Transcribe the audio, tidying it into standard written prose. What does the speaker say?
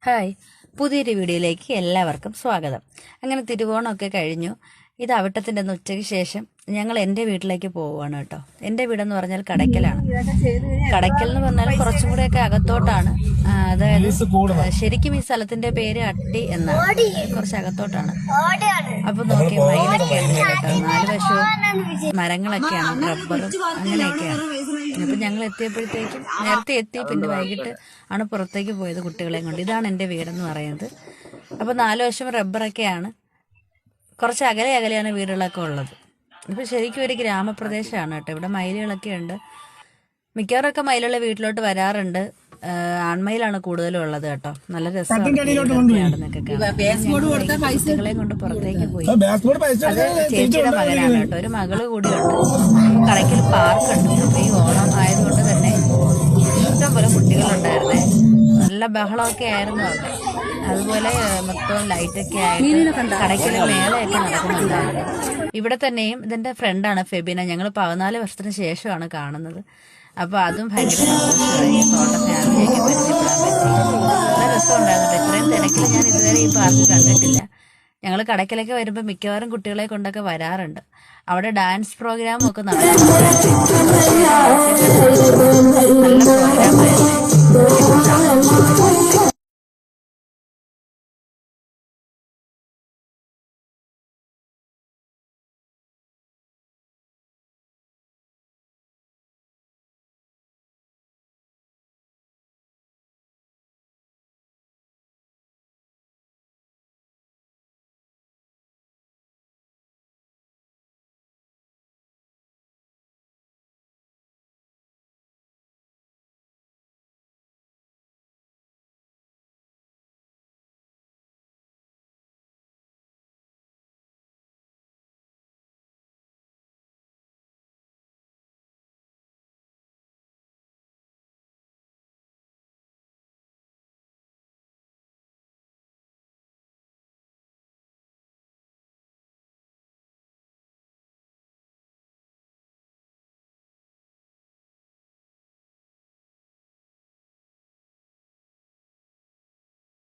Hi, പുതിയൊരു വീഡിയോയിലേക്ക് എല്ലാവർക്കും സ്വാഗതം. അങ്ങനെ തിരുവോണമൊക്കെ കഴിഞ്ഞു. ഇത് അവിട്ടത്തിൻ്റെ അന്ന് ഉച്ചയ്ക്ക് ശേഷം ഞങ്ങൾ എൻ്റെ വീട്ടിലേക്ക് പോവുകയാണ് കേട്ടോ. എൻ്റെ വീടെന്ന് പറഞ്ഞാൽ കടയ്ക്കലാണ്. കടയ്ക്കൽ എന്ന് പറഞ്ഞാൽ കുറച്ചും കൂടെയൊക്കെ അകത്തോട്ടാണ്. അതായത് ശരിക്കും ഈ സ്ഥലത്തിൻ്റെ പേര് അട്ടി എന്നാണ്. കുറച്ച് അകത്തോട്ടാണ്. അപ്പോൾ നോക്കി മയിലൊക്കെ ഉണ്ട് കേട്ടോ. 4 വശവും മരങ്ങളൊക്കെയാണ്, റബ്ബറും അങ്ങനെയൊക്കെയാണ്. അപ്പം ഞങ്ങൾ എത്തിയപ്പോഴത്തേക്കും നേരത്തെ എത്തി, പിന്നെ വൈകിട്ട് ആണ് പുറത്തേക്ക് പോയത് കുട്ടികളെയും കൊണ്ട്. ഇതാണ് എൻ്റെ വീടെന്ന് പറയുന്നത്. അപ്പോൾ 4 വശം റബ്ബറൊക്കെയാണ്. കുറച്ച് അകലെയാണ് വീടുകളൊക്കെ ഉള്ളത്. ഇപ്പോൾ ശരിക്കും ഒരു ഗ്രാമപ്രദേശമാണ് കേട്ടോ. ഇവിടെ മയിലുകളൊക്കെ ഉണ്ട്. മിക്കവാറൊക്കെ മയിലുള്ള വീട്ടിലോട്ട് വരാറുണ്ട്. ആൺമയിലാണ് കൂടുതലും ഉള്ളത് കേട്ടോ. നല്ല രസമാണ് കുട്ടികളെയും കൊണ്ട് പുറത്തേക്ക് പോയി. അത് ചേച്ചിയുടെ മകനാണ് കേട്ടോ. ഒരു മകള് കൂടിയുണ്ട്. കടയ്ക്കൽ പാർക്കുണ്ട്. അപ്പോൾ ഈ ഓണം ആയതുകൊണ്ട് തന്നെ ഇഷ്ടംപോലെ കുട്ടികളുണ്ടായിരുന്നേ. നല്ല ബഹളമൊക്കെ ആയിരുന്നു അവിടെ. അതുപോലെ മൊത്തം ലൈറ്റൊക്കെ ആയിട്ട് കടയ്ക്കൽ മേളയൊക്കെ നടക്കുന്നുണ്ടായിരുന്നു. ഇവിടെ തന്നെയും ഇതെൻ്റെ ഫ്രണ്ടാണ് ഫെബിന. ഞങ്ങൾ 14 വർഷത്തിന് ശേഷമാണ് കാണുന്നത്. അപ്പോൾ അതും ഭയങ്കര സന്തോഷമായി. തോട്ട ഫാമിലിയൊക്കെ പരിചയപ്പെടാൻ പറ്റി. നല്ല രസമുണ്ടായിരുന്നു. ഇത്രയും തിരക്കിൽ ഞാൻ ഇതുവരെ ഈ പാർക്ക് കണ്ടിട്ടില്ല. ഞങ്ങൾ കടയ്ക്കലൊക്കെ വരുമ്പോൾ മിക്കവാറും കുട്ടികളെ കൊണ്ടൊക്കെ വരാറുണ്ട്. അവിടെ ഡാൻസ് പ്രോഗ്രാമും ഒക്കെ നടക്കുന്നുണ്ട്. നല്ല പ്രോഗ്രാമായിരുന്നു.